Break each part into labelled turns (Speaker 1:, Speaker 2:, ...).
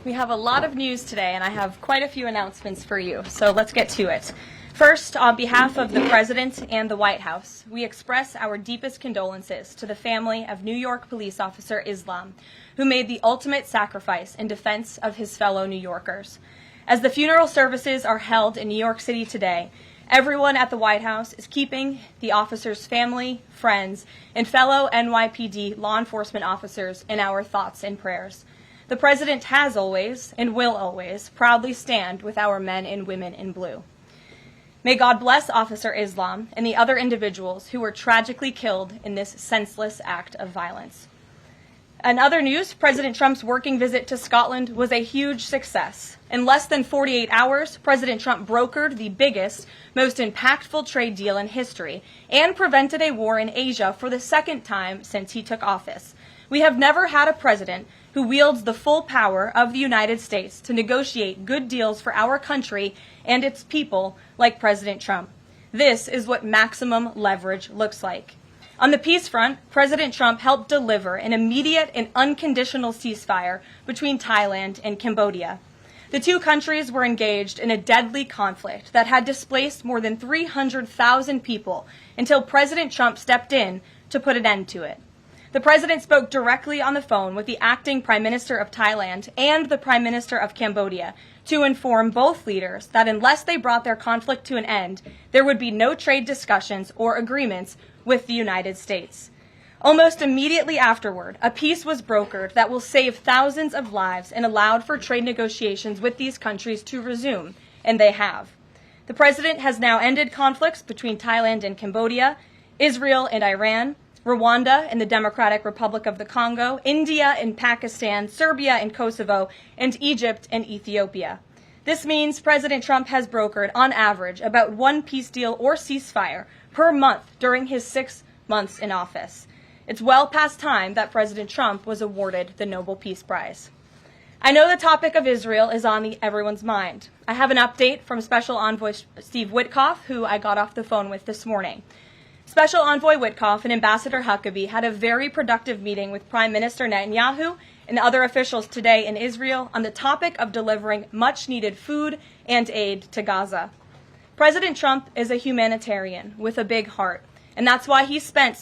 Speaker 1: We have a lot of news today, and I have quite a few announcements for you, so let's get to it. First, on behalf of the President and the White House, we express our deepest condolences to the family of New York police officer Islam, who made the ultimate sacrifice in defense of his fellow New Yorkers. As the funeral services are held in New York City today, everyone at the White House is keeping the officer's family, friends, and fellow NYPD law enforcement officers in our thoughts and prayers. The President has always, and will always, proudly stand with our men and women in blue. May God bless Officer Islam and the other individuals who were tragically killed in this senseless act of violence. In other news, President Trump's working visit to Scotland was a huge success. In less than 48 hours, President Trump brokered the biggest, most impactful trade deal in history and prevented a war in Asia for the second time since he took office. We have never had a president who wields the full power of the United States to negotiate good deals for our country and its people like President Trump. This is what maximum leverage looks like. On the peace front, President Trump helped deliver an immediate and unconditional ceasefire between Thailand and Cambodia. The two countries were engaged in a deadly conflict that had displaced more than 300,000 people until President Trump stepped in to put an end to it. The President spoke directly on the phone with the acting Prime Minister of Thailand and the Prime Minister of Cambodia to inform both leaders that unless they brought their conflict to an end, there would be no trade discussions or agreements with the United States. Almost immediately afterward, a peace was brokered that will save thousands of lives and allowed for trade negotiations with these countries to resume, and they have. The President has now ended conflicts between Thailand and Cambodia, Israel and Iran, Rwanda and the Democratic Republic of the Congo, India and Pakistan, Serbia and Kosovo, and Egypt and Ethiopia. This means President Trump has brokered, on average, about one peace deal or ceasefire per month during his 6 months in office. It's well past time that President Trump was awarded the Nobel Peace Prize. I know the topic of Israel is on everyone's mind. I have an update from Special Envoy Steve Witkoff, who I got off the phone with this morning. Special Envoy Witkoff and Ambassador Huckabee had a very productive meeting with Prime Minister Netanyahu and other officials today in Israel on the topic of delivering much-needed food and aid to Gaza. President Trump is a humanitarian with a big heart, and that's why he sent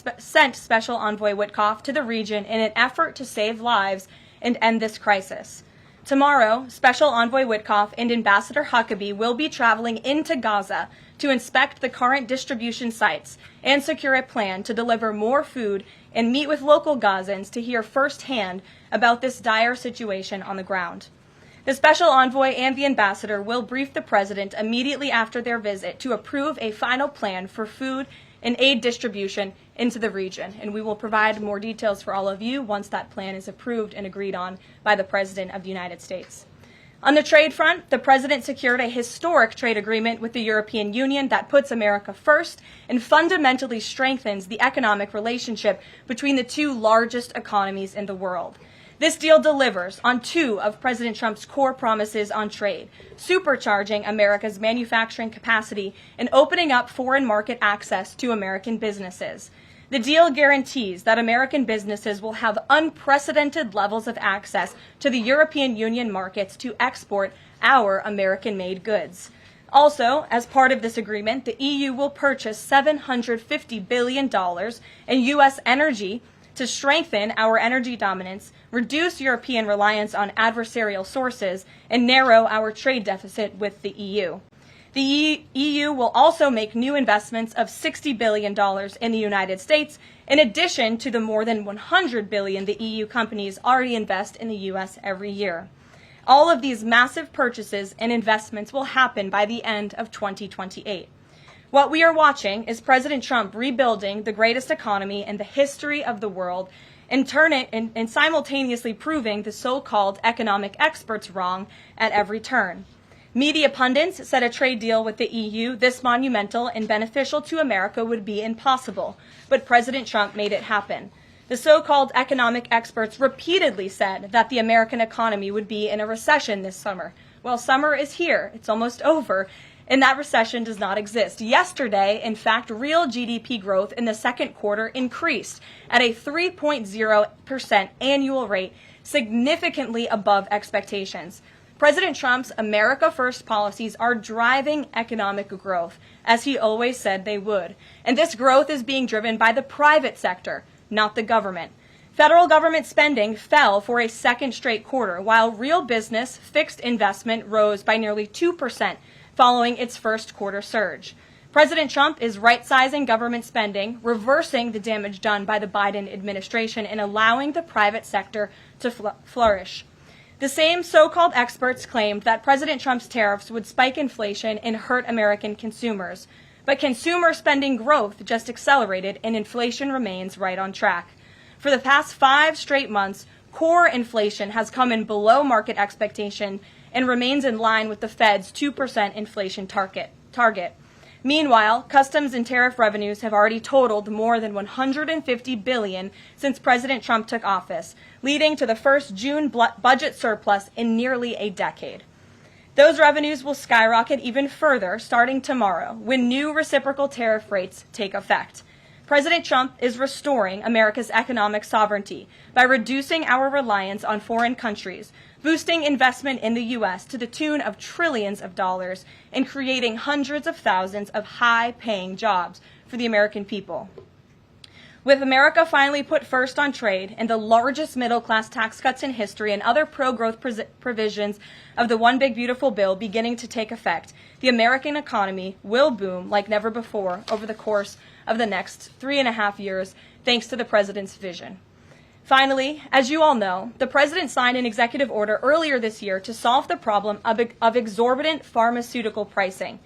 Speaker 1: Special Envoy Witkoff to the region in an effort to save lives and end this crisis. Tomorrow, Special Envoy Witkoff and Ambassador Huckabee will be traveling into Gaza to inspect the current distribution sites and secure a plan to deliver more food and meet with local Gazans to hear firsthand about this dire situation on the ground. The Special Envoy and the Ambassador will brief the President immediately after their visit to approve a final plan for food and aid distribution into the region, and we will provide more details for all of you once that plan is approved and agreed on by the President of the United States. On the trade front, the President secured a historic trade agreement with the European Union that puts America first and fundamentally strengthens the economic relationship between the two largest economies in the world. This deal delivers on two of President Trump's core promises on trade, supercharging America's manufacturing capacity and opening up foreign market access to American businesses. The deal guarantees that American businesses will have unprecedented levels of access to the European Union markets to export our American-made goods. Also, as part of this agreement, the EU will purchase $750 billion in U.S. energy to strengthen our energy dominance, reduce European reliance on adversarial sources, and narrow our trade deficit with the EU. The EU will also make new investments of $60 billion in the United States, in addition to the more than $100 billion the EU companies already invest in the U.S. every year. All of these massive purchases and investments will happen by the end of 2028. What we are watching is President Trump rebuilding the greatest economy in the history of the world and simultaneously proving the so-called economic experts wrong at every turn. Media pundits said a trade deal with the EU this monumental and beneficial to America would be impossible, but President Trump made it happen. The so-called economic experts repeatedly said that the American economy would be in a recession this summer. Well, summer is here. It's almost over, and that recession does not exist. Yesterday, in fact, real GDP growth in the second quarter increased at a 3.0% annual rate, significantly above expectations. President Trump's America First policies are driving economic growth, as he always said they would. And this growth is being driven by the private sector, not the government. Federal government spending fell for a second straight quarter, while real business fixed investment rose by nearly 2% following its first quarter surge. President Trump is right-sizing government spending, reversing the damage done by the Biden administration, and allowing the private sector to flourish. The same so-called experts claimed that President Trump's tariffs would spike inflation and hurt American consumers. But consumer spending growth just accelerated, and inflation remains right on track. For the past 5 straight months, core inflation has come in below market expectation and remains in line with the Fed's 2% inflation target. Meanwhile, customs and tariff revenues have already totaled more than $150 billion since President Trump took office, leading to the first June budget surplus in nearly a decade. Those revenues will skyrocket even further starting tomorrow when new reciprocal tariff rates take effect. President Trump is restoring America's economic sovereignty by reducing our reliance on foreign countries, boosting investment in the U.S. to the tune of trillions of dollars, and creating hundreds of thousands of high-paying jobs for the American people. With America finally put first on trade and the largest middle-class tax cuts in history and other pro-growth provisions of the One Big Beautiful Bill beginning to take effect, the American economy will boom like never before over the course of the next 3.5 years, thanks to the president's vision. Finally, as you all know, the president signed an executive order earlier this year to solve the problem of exorbitant pharmaceutical pricing.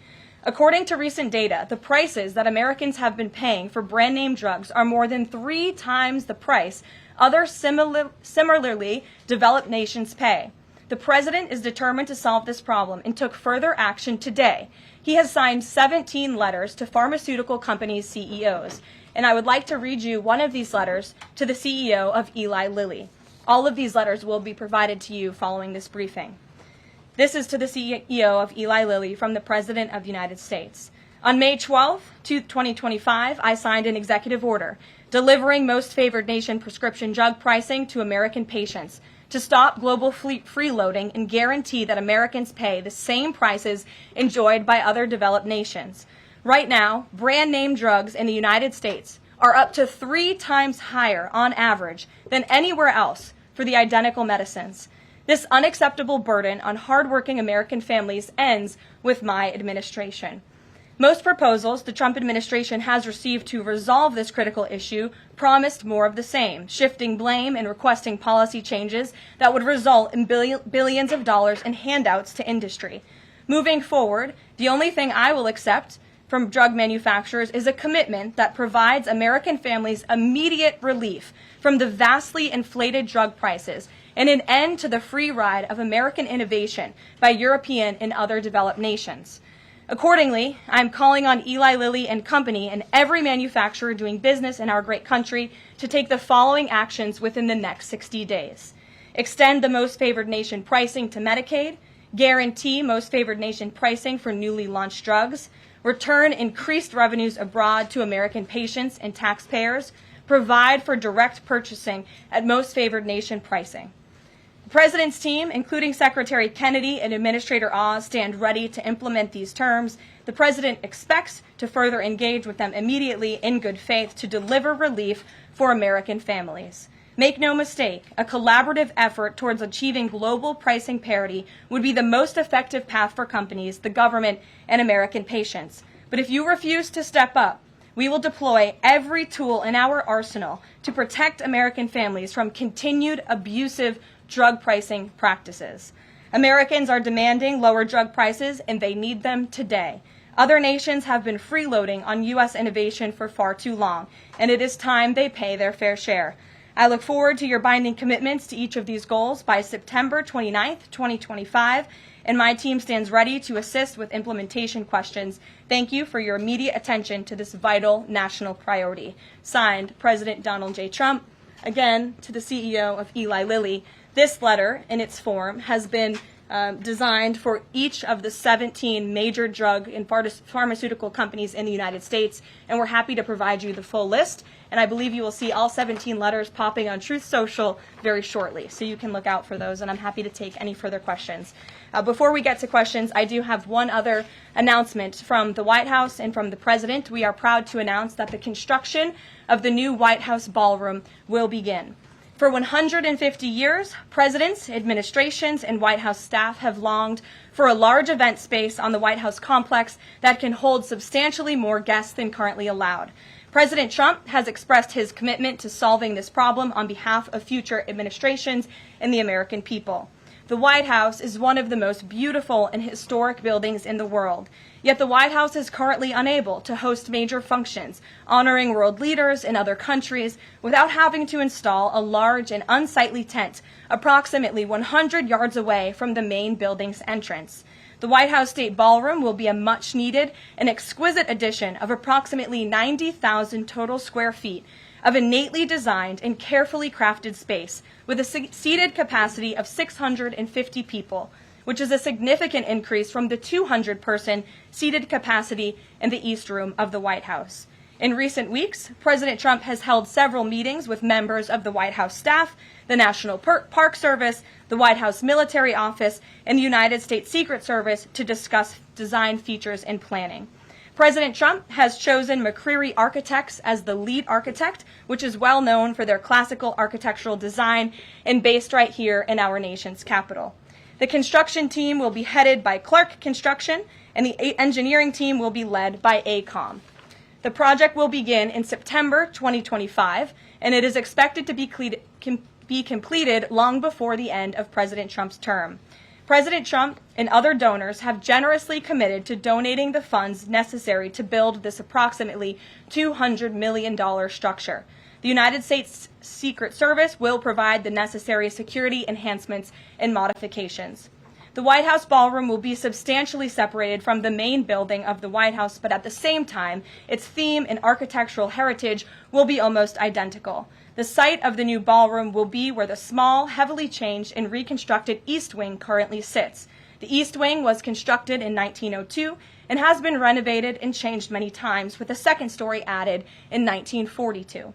Speaker 1: According to recent data, the prices that Americans have been paying for brand name drugs are more than 3 times the price other similarly developed nations pay. The president is determined to solve this problem and took further action today. He has signed 17 letters to pharmaceutical companies' CEOs, and I would like to read you one of these letters to the CEO of Eli Lilly. All of these letters will be provided to you following this briefing. This is to the CEO of Eli Lilly from the President of the United States. On May 12, 2025, I signed an executive order delivering most favored nation prescription drug pricing to American patients to stop global freeloading and guarantee that Americans pay the same prices enjoyed by other developed nations. Right now, brand name drugs in the United States are up to 3 times higher on average than anywhere else for the identical medicines. This unacceptable burden on hardworking American families ends with my administration. Most proposals the Trump administration has received to resolve this critical issue promised more of the same, shifting blame and requesting policy changes that would result in billions of dollars in handouts to industry. Moving forward, the only thing I will accept from drug manufacturers is a commitment that provides American families immediate relief from the vastly inflated drug prices and an end to the free ride of American innovation by European and other developed nations. Accordingly, I'm calling on Eli Lilly and Company and every manufacturer doing business in our great country to take the following actions within the next 60 days. Extend the most favored nation pricing to Medicaid, guarantee most favored nation pricing for newly launched drugs, return increased revenues abroad to American patients and taxpayers, provide for direct purchasing at most favored nation pricing. The President's team, including Secretary Kennedy and Administrator Oz, stand ready to implement these terms. The President expects to further engage with them immediately in good faith to deliver relief for American families. Make no mistake, a collaborative effort towards achieving global pricing parity would be the most effective path for companies, the government, and American patients. But if you refuse to step up, we will deploy every tool in our arsenal to protect American families from continued abusive drug pricing practices. Americans are demanding lower drug prices, and they need them today. Other nations have been freeloading on U.S. innovation for far too long, and it is time they pay their fair share. I look forward to your binding commitments to each of these goals by September 29th, 2025, and my team stands ready to assist with implementation questions. Thank you for your immediate attention to this vital national priority. Signed, President Donald J. Trump. Again, to the CEO of Eli Lilly, this letter in its form has been designed for each of the 17 major drug and pharmaceutical companies in the United States, and we're happy to provide you the full list. And I believe you will see all 17 letters popping on Truth Social very shortly, so you can look out for those, and I'm happy to take any further questions. Before we get to questions, I do have one other announcement from the White House and from the President. We are proud to announce that the construction of the new White House Ballroom will begin. For 150 years, presidents, administrations, and White House staff have longed for a large event space on the White House complex that can hold substantially more guests than currently allowed. President Trump has expressed his commitment to solving this problem on behalf of future administrations and the American people. The White House is one of the most beautiful and historic buildings in the world. Yet the White House is currently unable to host major functions, honoring world leaders in other countries without having to install a large and unsightly tent approximately 100 yards away from the main building's entrance. The White House State Ballroom will be a much-needed and exquisite addition of approximately 90,000 total square feet of innately designed and carefully crafted space with a seated capacity of 650 people, which is a significant increase from the 200-person seated capacity in the East Room of the White House. In recent weeks, President Trump has held several meetings with members of the White House staff, the National Park Service, the White House Military Office, and the United States Secret Service to discuss design features and planning. President Trump has chosen McCreary Architects as the lead architect, which is well known for their classical architectural design and based right here in our nation's capital. The construction team will be headed by Clark Construction, and the engineering team will be led by AECOM. The project will begin in September 2025, and it is expected to be completed long before the end of President Trump's term. President Trump and other donors have generously committed to donating the funds necessary to build this approximately $200 million structure. The United States Secret Service will provide the necessary security enhancements and modifications. The White House Ballroom will be substantially separated from the main building of the White House, but at the same time, its theme and architectural heritage will be almost identical. The site of the new ballroom will be where the small, heavily changed and reconstructed East Wing currently sits. The East Wing was constructed in 1902 and has been renovated and changed many times, with a second story added in 1942.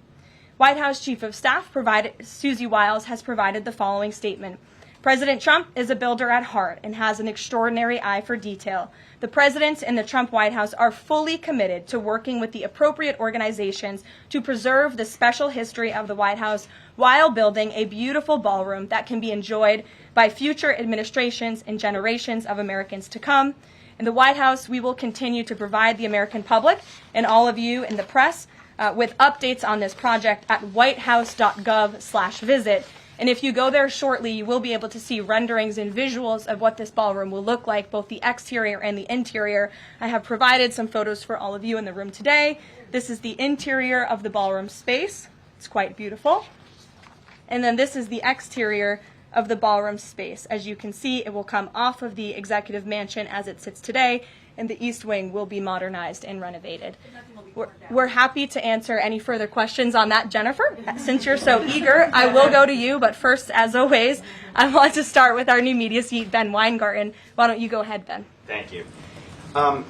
Speaker 1: White House Chief of Staff Susie Wiles has provided the following statement. President Trump is a builder at heart and has an extraordinary eye for detail. The President and the Trump White House are fully committed to working with the appropriate organizations to preserve the special history of the White House while building a beautiful ballroom that can be enjoyed by future administrations and generations of Americans to come. In the White House, we will continue to provide the American public and all of you in the press with updates on this project at whitehouse.gov/visit. And if you go there shortly, you will be able to see renderings and visuals of what this ballroom will look like, both the exterior and the interior. I have provided some photos for all of you in the room today. This is the interior of the ballroom space. It's quite beautiful. And then this is the exterior of the ballroom space. As you can see, it will come off of the executive mansion as it sits today, and the East Wing will be modernized and renovated. We're happy to answer any further questions on that, Jennifer. Since you're so eager, I will go to you, but first, as always, I want to start with our new media seat, Ben Weingarten. Why don't you go ahead, Ben?
Speaker 2: Thank you.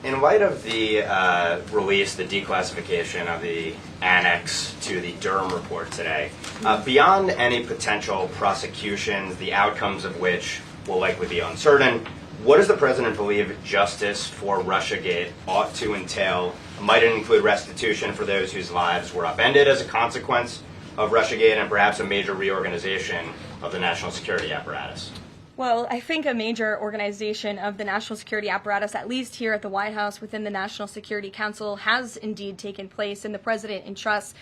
Speaker 2: In light of the release, the declassification of the annex to the Durham report today, beyond any potential prosecutions, the outcomes of which will likely be uncertain, what does the President believe justice for Russiagate ought to entail? Might it include restitution for those whose lives were upended as a consequence of Russiagate, and perhaps a major reorganization of the national security apparatus?
Speaker 1: Well, I think a major organization of the national security apparatus, at least here at the White House within the National Security Council, has indeed taken place, and the President entrusts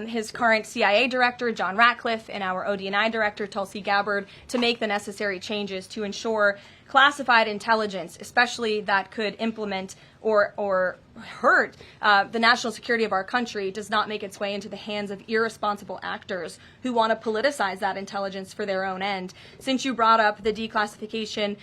Speaker 1: his current CIA director, John Ratcliffe, and our ODNI director, Tulsi Gabbard, to make the necessary changes to ensure classified intelligence, especially that could implement or hurt the national security of our country, does not make its way into the hands of irresponsible actors who want to politicize that intelligence for their own end. Since you brought up the declassification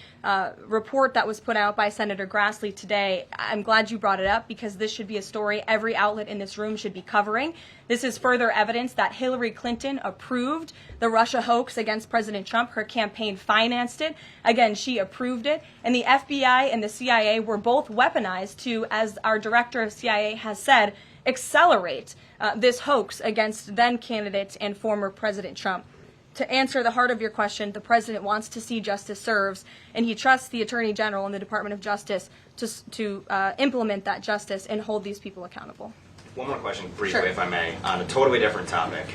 Speaker 1: report that was put out by Senator Grassley today, I'm glad you brought it up, because this should be a story every outlet in this room should be covering. This is further evidence that Hillary Clinton approved the Russia hoax against President Trump. Her campaign financed it. Again, she approved approved it, and the FBI and the CIA were both weaponized to, as our director of CIA has said, accelerate this hoax against then-candidate and former President Trump. To answer the heart of your question, the president wants to see justice served, and he trusts the Attorney General and the Department of Justice to implement that justice and hold these people accountable.
Speaker 2: One more question, briefly,
Speaker 1: Sure.
Speaker 2: if I may, on a totally different topic.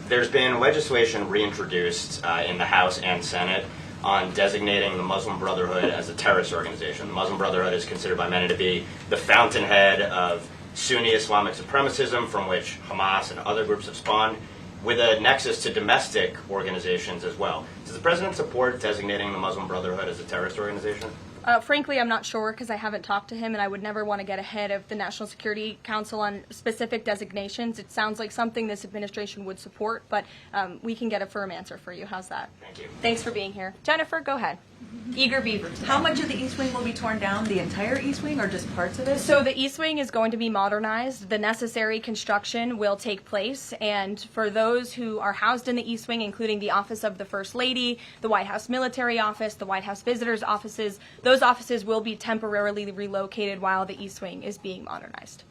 Speaker 2: There's been legislation reintroduced in the House and Senate on designating the Muslim Brotherhood as a terrorist organization. The Muslim Brotherhood is considered by many to be the fountainhead of Sunni Islamic supremacism from which Hamas and other groups have spawned, with a nexus to domestic organizations as well. Does the president support designating the Muslim Brotherhood as a terrorist organization?
Speaker 1: Frankly, I'm not sure because I haven't talked to him, and I would never want to get ahead of the National Security Council on specific designations. It sounds like something this administration would support, but we can get a firm answer for you. How's that?
Speaker 2: Thank you.
Speaker 1: Thanks for being here. Jennifer, go ahead. Eager beaver today.
Speaker 3: How much of the East Wing will be torn down? The entire East Wing or just parts of it?
Speaker 1: So the East Wing is going to be modernized. The necessary construction will take place. And for those who are housed in the East Wing, including the Office of the First Lady, the White House Military Office, the White House Visitors Offices, those offices will be temporarily relocated while the East Wing is being modernized.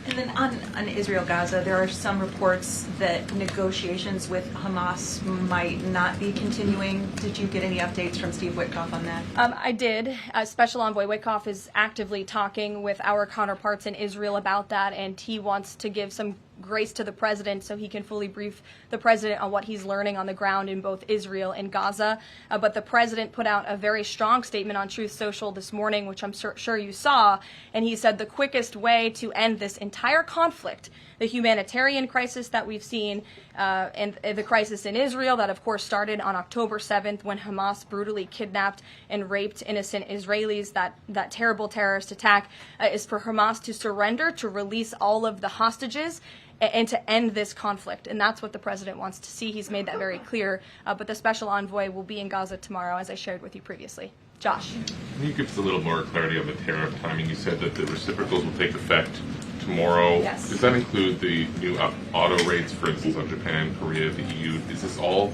Speaker 3: And then on Israel-Gaza, there are some reports that negotiations with Hamas might not be continuing. Did you get any updates from Steve Witkoff on that?
Speaker 1: I did. Special Envoy Witkoff is actively talking with our counterparts in Israel about that, and he wants to give some grace to the president so he can fully brief the president on what he's learning on the ground in both Israel and Gaza. But the president put out a very strong statement on Truth Social this morning, which I'm sure you saw, and he said the quickest way to end this entire conflict, the humanitarian crisis that we've seen, and the crisis in Israel that, of course, started on October 7th when Hamas brutally kidnapped and raped innocent Israelis, that terrible terrorist attack, is for Hamas to surrender, to release all of the hostages, and to end this conflict. And that's what the president wants to see. He's made that very clear. But the special envoy will be in Gaza tomorrow, as I shared with you previously. Josh.
Speaker 4: Can you give us a little more clarity on the tariff timing? You said that the reciprocals will take effect tomorrow.
Speaker 1: Yes.
Speaker 4: Does that include the new auto rates, for instance, on Japan, Korea, the EU? Is this all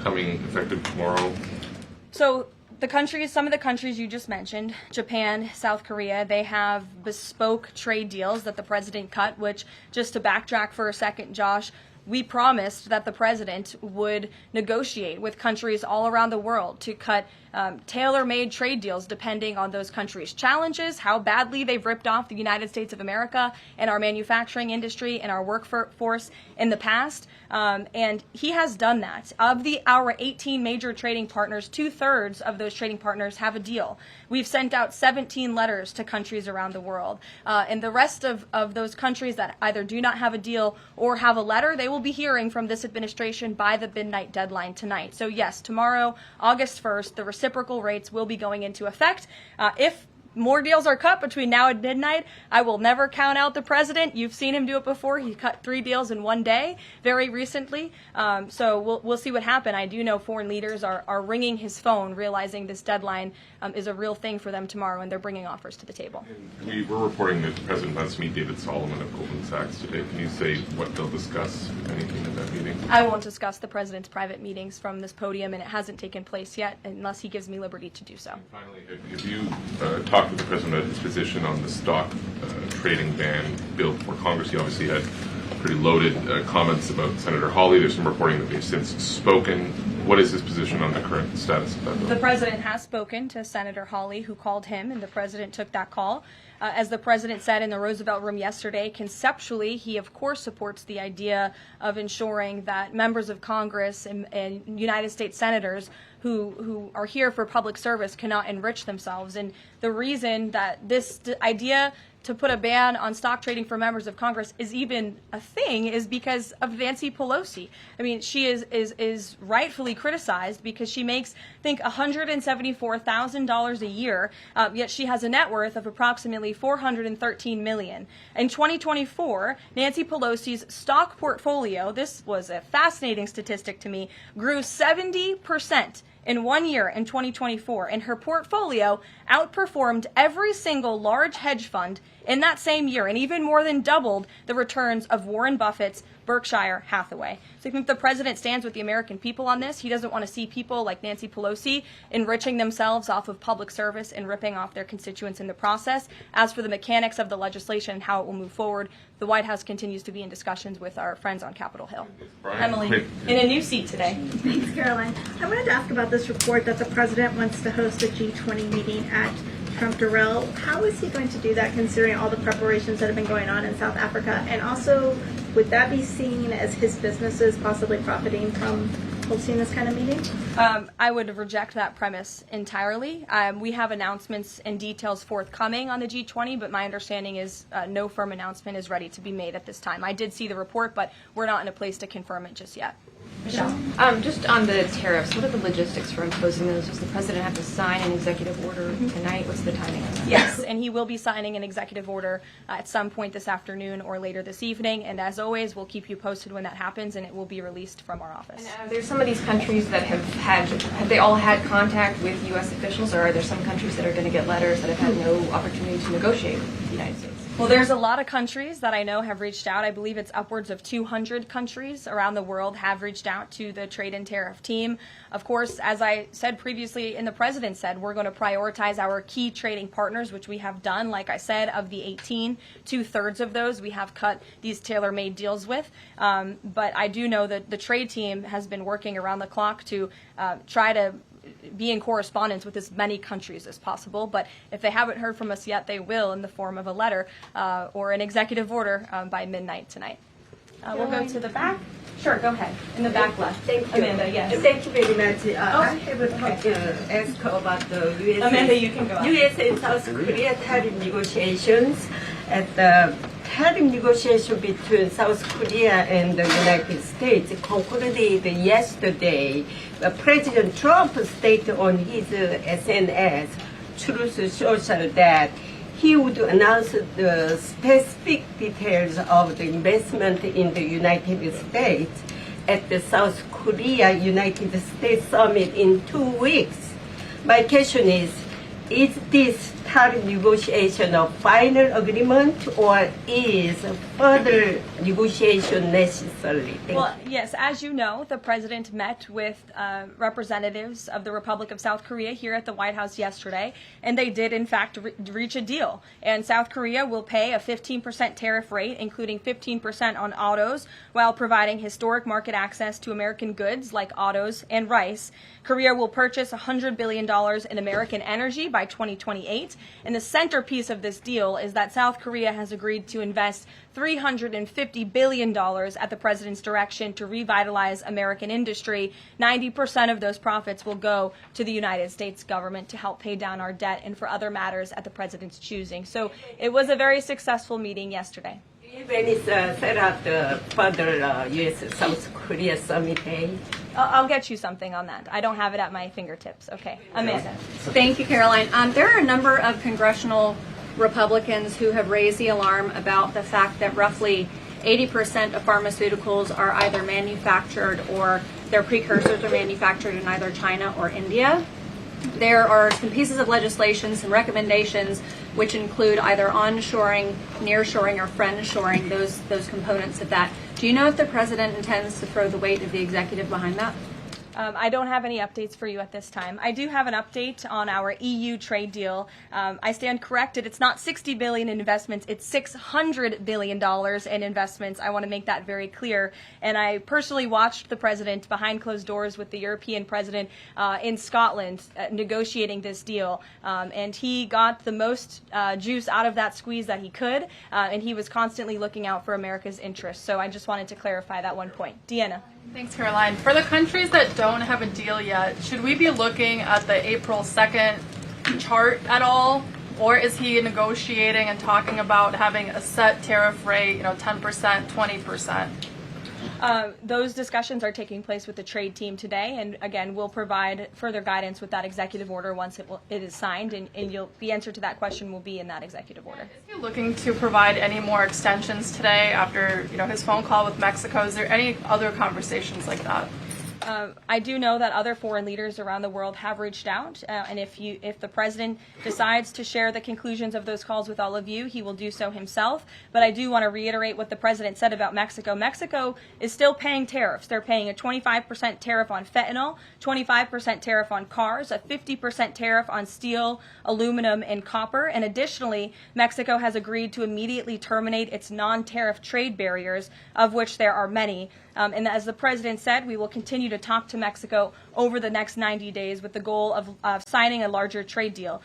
Speaker 4: coming effective tomorrow?
Speaker 1: So some of the countries you just mentioned, Japan, South Korea, they have bespoke trade deals that the president cut, which, just to backtrack for a second, Josh, we promised that the president would negotiate with countries all around the world to cut tailor-made trade deals depending on those countries' challenges, how badly they've ripped off the United States of America and our manufacturing industry and our workforce in the past. And he has done that. Of our 18 major trading partners, 2/3 of those trading partners have a deal. We've sent out 17 letters to countries around the world. And the rest of those countries that either do not have a deal or have a letter, they will be hearing from this administration by the midnight deadline tonight. So yes, tomorrow, August 1st, the reciprocal rates will be going into effect. If more deals are cut between now and midnight, I will never count out the president. You've seen him do it before. He cut 3 deals in one day very recently. So we'll see what happens. I do know foreign leaders are ringing his phone, realizing this deadline is a real thing for them tomorrow, and they're bringing offers to the table.
Speaker 4: We were reporting that the president wants to meet David Solomon of Goldman Sachs today. Can you say what they'll discuss, if anything, at that meeting?
Speaker 1: I won't discuss the president's private meetings from this podium, and it hasn't taken place yet unless he gives me liberty to do so.
Speaker 4: And finally, have you talked with the president about his position on the stock trading ban bill before Congress? He obviously had pretty loaded comments about Senator Hawley. There's some reporting that they've since spoken. What is his position on the current status of that bill?
Speaker 1: The president has spoken to Senator Hawley, who called him, and the president took that call. As the president said in the Roosevelt Room yesterday, conceptually, he of course supports the idea of ensuring that members of Congress and United States senators who are here for public service cannot enrich themselves. And the reason that this idea to put a ban on stock trading for members of Congress is even a thing is because of Nancy Pelosi. I mean, she is rightfully criticized because she makes, I think, $174,000 a year, yet she has a net worth of approximately $413 million. In 2024, Nancy Pelosi's stock portfolio, this was a fascinating statistic to me, grew 70% in 1 year in 2024, and her portfolio outperformed every single large hedge fund in that same year, and even more than doubled the returns of Warren Buffett's Berkshire Hathaway. So I think the president stands with the American people on this. He doesn't want to see people like Nancy Pelosi enriching themselves off of public service and ripping off their constituents in the process. As for the mechanics of the legislation and how it will move forward, the White House continues to be in discussions with our friends on Capitol Hill. Emily, in a new seat today.
Speaker 5: Thanks, Karoline. I wanted to ask about this report that the president wants to host a G20 meeting at Trump Durrell. How is he going to do that, considering all the preparations that have been going on in South Africa? And also, would that be seen as his businesses possibly profiting from hosting this kind of meeting?
Speaker 1: I would reject that premise entirely. We have announcements and details forthcoming on the G20, but my understanding is no firm announcement is ready to be made at this time. I did see the report, but we're not in a place to confirm it just yet.
Speaker 6: Michelle? Just on the tariffs, what are the logistics for imposing those? Does the president have to sign an executive order tonight? What's the timing on that?
Speaker 1: Yes, and he will be signing an executive order at some point this afternoon or later this evening. And as always, we'll keep you posted when that happens, and it will be released from our office.
Speaker 6: And there's some of these countries that have they all had contact with U.S. officials, or are there some countries that are going to get letters that have had no opportunity to negotiate with the United States?
Speaker 1: Well, there's a lot of countries that I know have reached out. I believe it's upwards of 200 countries around the world have reached out to the trade and tariff team. Of course, as I said previously and the president said, we're going to prioritize our key trading partners, which we have done. Like I said, of the 18, 2/3 of those we have cut these tailor-made deals with. But I do know that the trade team has been working around the clock to try to be in correspondence with as many countries as possible. But if they haven't heard from us yet, they will in the form of a letter or an executive order by midnight tonight. We'll go to the back. Sure, go ahead. In the back left.
Speaker 7: Thank you.
Speaker 1: Amanda, yes.
Speaker 7: Thank you very much. I have a ask about the U.S.
Speaker 1: Amanda, you can go ahead.
Speaker 7: U.S. and South Korea tariff negotiations. At the tariff negotiation between South Korea and the United States concluded yesterday. President Trump stated on his SNS, Truth Social, that he would announce the specific details of the investment in the United States at the South Korea-United States summit in 2 weeks. My question is this tariff negotiation a final agreement, or is further negotiation necessary?
Speaker 1: Well, yes, as you know, the president met with representatives of the Republic of South Korea here at the White House yesterday, and they did, in fact, reach a deal. And South Korea will pay a 15% tariff rate, including 15% on autos, while providing historic market access to American goods like autos and rice. Korea will purchase $100 billion in American energy by 2028. And the centerpiece of this deal is that South Korea has agreed to invest $350 billion at the president's direction to revitalize American industry. 90% of those profits will go to the United States government to help pay down our debt and for other matters at the president's choosing. So it was a very successful meeting yesterday.
Speaker 7: When is set up the further U.S.-South Korea summit day?
Speaker 1: I'll get you something on that. I don't have it at my fingertips. Okay. Amanda.
Speaker 8: Thank you, Caroline. There are a number of congressional Republicans who have raised the alarm about the fact that roughly 80% of pharmaceuticals are either manufactured or their precursors are manufactured in either China or India. There are some pieces of legislation, some recommendations, which include either onshoring, nearshoring, or friendshoring, those components of that. Do you know if the president intends to throw the weight of the executive behind that?
Speaker 1: I don't have any updates for you at this time. I do have an update on our EU trade deal. I stand corrected. It's not $60 billion in investments. It's $600 billion in investments. I want to make that very clear. And I personally watched the president behind closed doors with the European president in Scotland negotiating this deal. And he got the most juice out of that squeeze that he could. And he was constantly looking out for America's interests. So I just wanted to clarify that one point. Deanna.
Speaker 9: Thanks, Caroline. For the countries that don't have a deal yet, should we be looking at the April 2nd chart at all? Or is he negotiating and talking about having a set tariff rate, 10%, 20%?
Speaker 1: Those discussions are taking place with the trade team today, and again, we'll provide further guidance with that executive order once it is signed, and the answer to that question will be in that executive order.
Speaker 9: Is he looking to provide any more extensions today after his phone call with Mexico? Is there any other conversations like that?
Speaker 1: I do know that other foreign leaders around the world have reached out, and if the president decides to share the conclusions of those calls with all of you, he will do so himself. But I do want to reiterate what the president said about Mexico. Mexico is still paying tariffs. They're paying a 25% tariff on fentanyl, 25% tariff on cars, a 50% tariff on steel, aluminum, and copper. And additionally, Mexico has agreed to immediately terminate its non-tariff trade barriers, of which there are many. And as the president said, we will continue to talk to Mexico over the next 90 days with the goal of signing a larger trade deal.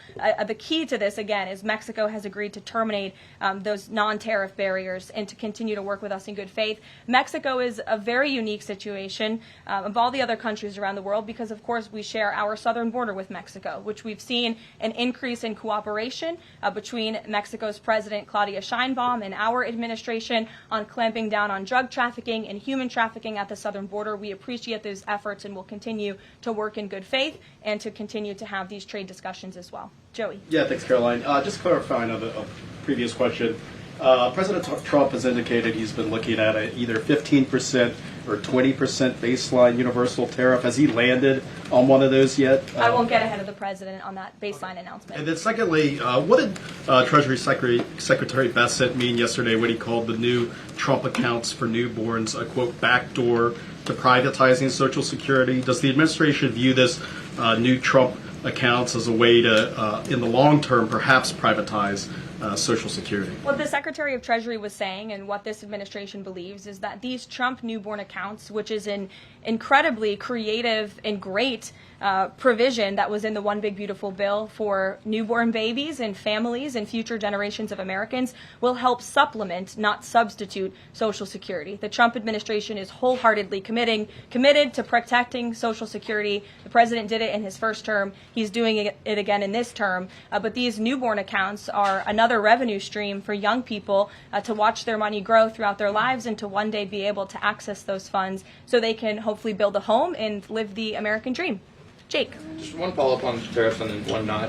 Speaker 1: The key to this, again, is Mexico has agreed to terminate those non-tariff barriers and to continue to work with us in good faith. Mexico is a very unique situation of all the other countries around the world because, of course, we share our southern border with Mexico, which we've seen an increase in cooperation between Mexico's President Claudia Sheinbaum and our administration on clamping down on drug trafficking and human trafficking at the southern border. We appreciate those efforts and will continue to work in good faith and to continue to have these trade discussions as well. Joey.
Speaker 10: Yeah, thanks, Caroline. Just clarifying on a previous question. President Trump has indicated he's been looking at either 15% or 20% baseline universal tariff. Has he landed on one of those yet?
Speaker 1: I won't get ahead of the president on that baseline announcement.
Speaker 10: And then secondly, what did Treasury Secretary Bassett mean yesterday when he called the new Trump accounts for newborns a, quote, backdoor to privatizing Social Security? Does the administration view this new Trump accounts as a way to, in the long term, perhaps privatize Social Security?
Speaker 1: What the Secretary of Treasury was saying and what this administration believes is that these Trump newborn accounts, which is an incredibly creative and great provision that was in the One Big Beautiful Bill for newborn babies and families and future generations of Americans, will help supplement, not substitute, Social Security. The Trump administration is wholeheartedly committed to protecting Social Security. The president did it in his first term. He's doing it again in this term. But these newborn accounts are another revenue stream for young people to watch their money grow throughout their lives and to one day be able to access those funds so they can hopefully build a home and live the American dream. Jake.
Speaker 11: Just one follow-up on tariffs and then one not.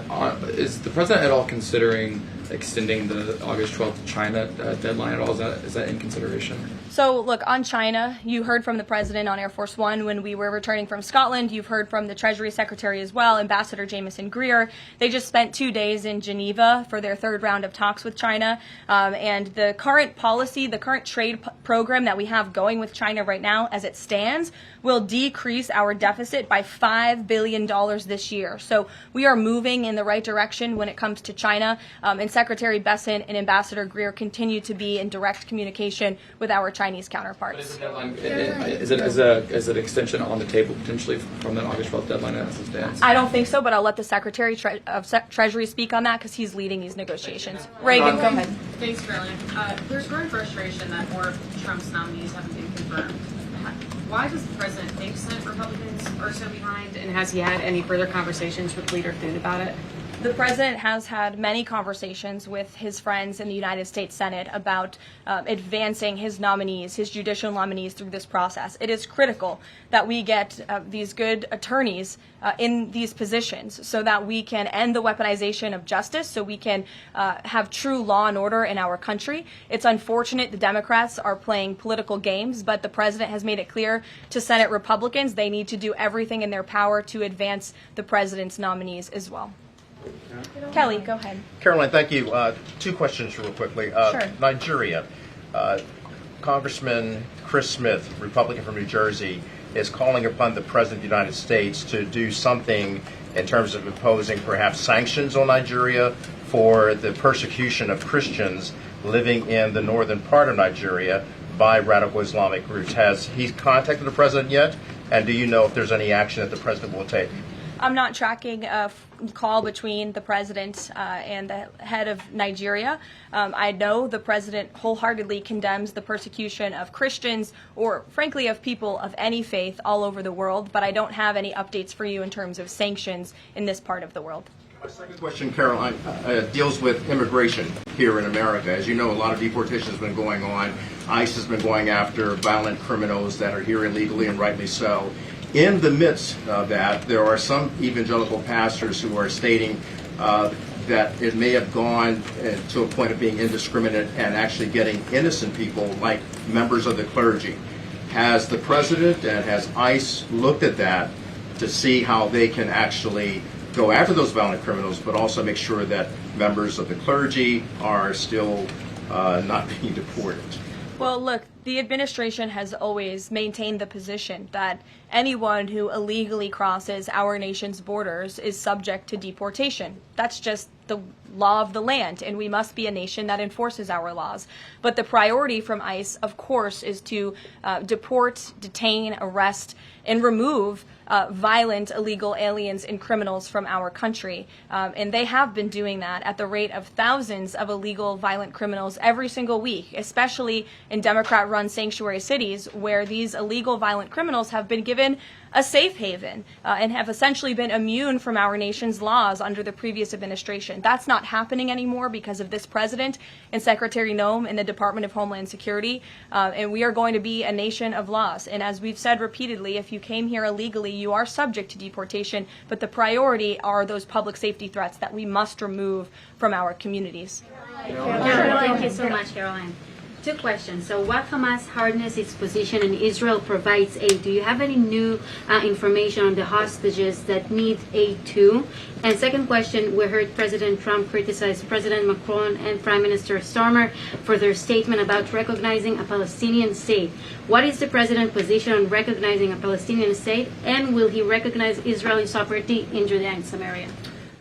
Speaker 11: Is the president at all considering extending the August 12th China deadline at all? Is that in consideration?
Speaker 1: So, look, on China, you heard from the president on Air Force One when we were returning from Scotland. You've heard from the Treasury Secretary as well, Ambassador Jameson Greer. They just spent 2 days in Geneva for their third round of talks with China. And the current policy, the current trade program that we have going with China right now, as it stands, will decrease our deficit by $5 billion this year. So we are moving in the right direction when it comes to China. And Secretary Besson and Ambassador Greer continue to be in direct communication with our Chinese counterparts.
Speaker 11: Is it an extension on the table potentially from that August 12th deadline as it stands?
Speaker 1: I don't think so, but I'll let the Secretary of Treasury speak on that because he's leading these negotiations. Reagan, go ahead.
Speaker 12: Thanks, Caroline. There's growing frustration that more of Trump's nominees haven't been confirmed. Why does the president think Senate Republicans are so behind, and has he had any further conversations with Leader Thune about it?
Speaker 1: The president has had many conversations with his friends in the United States Senate about advancing his nominees, his judicial nominees through this process. It is critical that we get these good attorneys in these positions so that we can end the weaponization of justice, so we can have true law and order in our country. It's unfortunate the Democrats are playing political games, but the president has made it clear to Senate Republicans they need to do everything in their power to advance the president's nominees as well. Kelly, go ahead.
Speaker 13: Caroline, thank you. 2 questions real quickly.
Speaker 1: Sure.
Speaker 13: Nigeria. Congressman Chris Smith, Republican from New Jersey, is calling upon the President of the United States to do something in terms of imposing perhaps sanctions on Nigeria for the persecution of Christians living in the northern part of Nigeria by radical Islamic groups. Has he contacted the President yet? And do you know if there's any action that the President will take?
Speaker 1: I'm not tracking a call between the president and the head of Nigeria. I know the president wholeheartedly condemns the persecution of Christians or, frankly, of people of any faith all over the world, but I don't have any updates for you in terms of sanctions in this part of the world.
Speaker 13: My second question, Caroline, deals with immigration here in America. As you know, a lot of deportation has been going on. ICE has been going after violent criminals that are here illegally, and rightly so. In the midst of that, there are some evangelical pastors who are stating that it may have gone to a point of being indiscriminate and actually getting innocent people, like members of the clergy. Has the president and has ICE looked at that to see how they can actually go after those violent criminals, but also make sure that members of the clergy are still not being deported?
Speaker 1: Well, look, the administration has always maintained the position that anyone who illegally crosses our nation's borders is subject to deportation. That's just the law of the land, and we must be a nation that enforces our laws. But the priority from ICE, of course, is to deport, detain, arrest, and remove violent illegal aliens and criminals from our country. And they have been doing that at the rate of thousands of illegal violent criminals every single week, especially in Democrat-run sanctuary cities where these illegal violent criminals have been given a safe haven and have essentially been immune from our nation's laws under the previous administration. That's not happening anymore because of this president and Secretary Noem in the Department of Homeland Security. And we are going to be a nation of laws. And as we've said repeatedly, if you came here illegally, you are subject to deportation. But the priority are those public safety threats that we must remove from our communities.
Speaker 14: Thank you so much, Caroline. Two questions. So what Hamas hardens its position and Israel provides aid? Do you have any new information on the hostages that need aid too? And second question, we heard President Trump criticize President Macron and Prime Minister Starmer for their statement about recognizing a Palestinian state. What is the president's position on recognizing a Palestinian state, and will he recognize Israeli sovereignty in Judea and Samaria?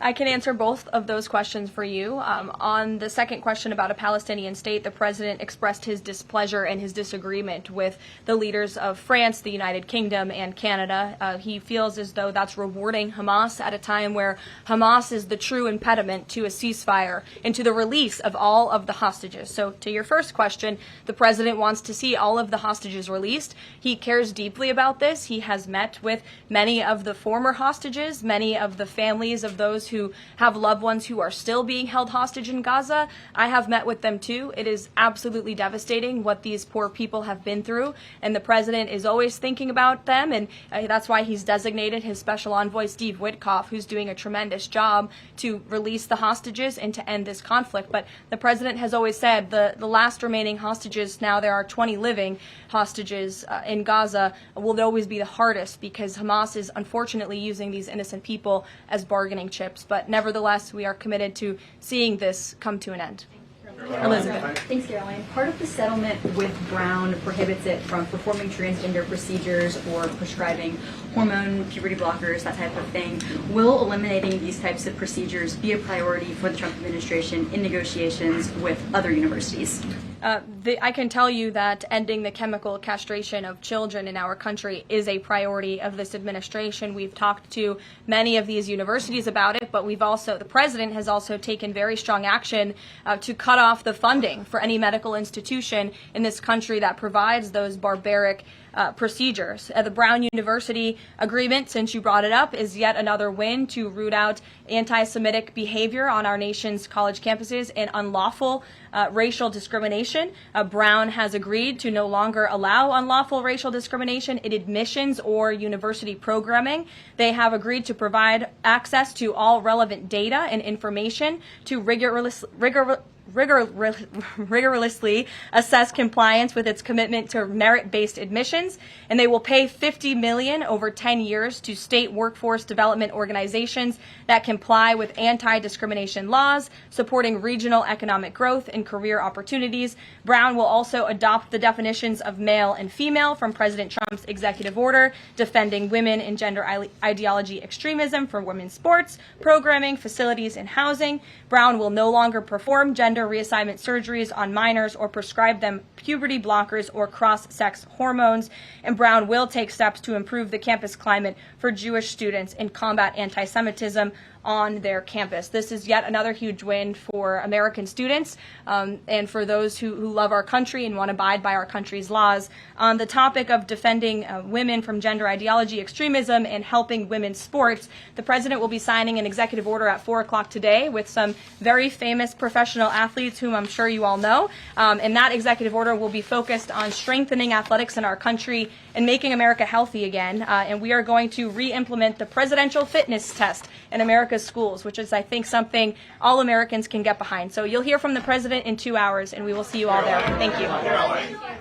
Speaker 1: I can answer both of those questions for you. On the second question about a Palestinian state, the president expressed his displeasure and his disagreement with the leaders of France, the United Kingdom, and Canada. He feels as though that's rewarding Hamas at a time where Hamas is the true impediment to a ceasefire and to the release of all of the hostages. So to your first question, the president wants to see all of the hostages released. He cares deeply about this. He has met with many of the former hostages, many of the families of those who have loved ones who are still being held hostage in Gaza. I have met with them too. It is absolutely devastating what these poor people have been through, and the president is always thinking about them, and that's why he's designated his special envoy, Steve Witkoff, who's doing a tremendous job to release the hostages and to end this conflict. But the president has always said the last remaining hostages, now there are 20 living hostages in Gaza, will always be the hardest because Hamas is unfortunately using these innocent people as bargaining chips. But nevertheless, we are committed to seeing this come to an end. Elizabeth.
Speaker 15: Thanks, Caroline. Part of the settlement with Brown prohibits it from performing transgender procedures or prescribing hormone puberty blockers, that type of thing. Will eliminating these types of procedures be a priority for the Trump administration in negotiations with other universities?
Speaker 1: I can tell you that ending the chemical castration of children in our country is a priority of this administration. We've talked to many of these universities about it, but the president has also taken very strong action to cut off the funding for any medical institution in this country that provides those barbaric procedures. The Brown University agreement, since you brought it up, is yet another win to root out anti-Semitic behavior on our nation's college campuses and unlawful racial discrimination. Brown has agreed to no longer allow unlawful racial discrimination in admissions or university programming. They have agreed to provide access to all relevant data and information to rigorously assess compliance with its commitment to merit-based admissions, and they will pay $50 million over 10 years to state workforce development organizations that comply with anti-discrimination laws, supporting regional economic growth and career opportunities. Brown will also adopt the definitions of male and female from President Trump's executive order, defending women and gender ideology extremism for women's sports, programming, facilities, and housing. Brown will no longer perform gender reassignment surgeries on minors or prescribe them puberty blockers or cross-sex hormones. And Brown will take steps to improve the campus climate for Jewish students and combat anti-Semitism on their campus. This is yet another huge win for American students and for those who love our country and want to abide by our country's laws. On the topic of defending women from gender ideology extremism and helping women's sports, the president will be signing an executive order at 4 o'clock today with some very famous professional athletes whom I'm sure you all know. And that executive order will be focused on strengthening athletics in our country and making America healthy again. And we are going to re-implement the presidential fitness test in America's schools, which is, I think, something all Americans can get behind. So you'll hear from the president in 2 hours, and we will see you all there. Thank you.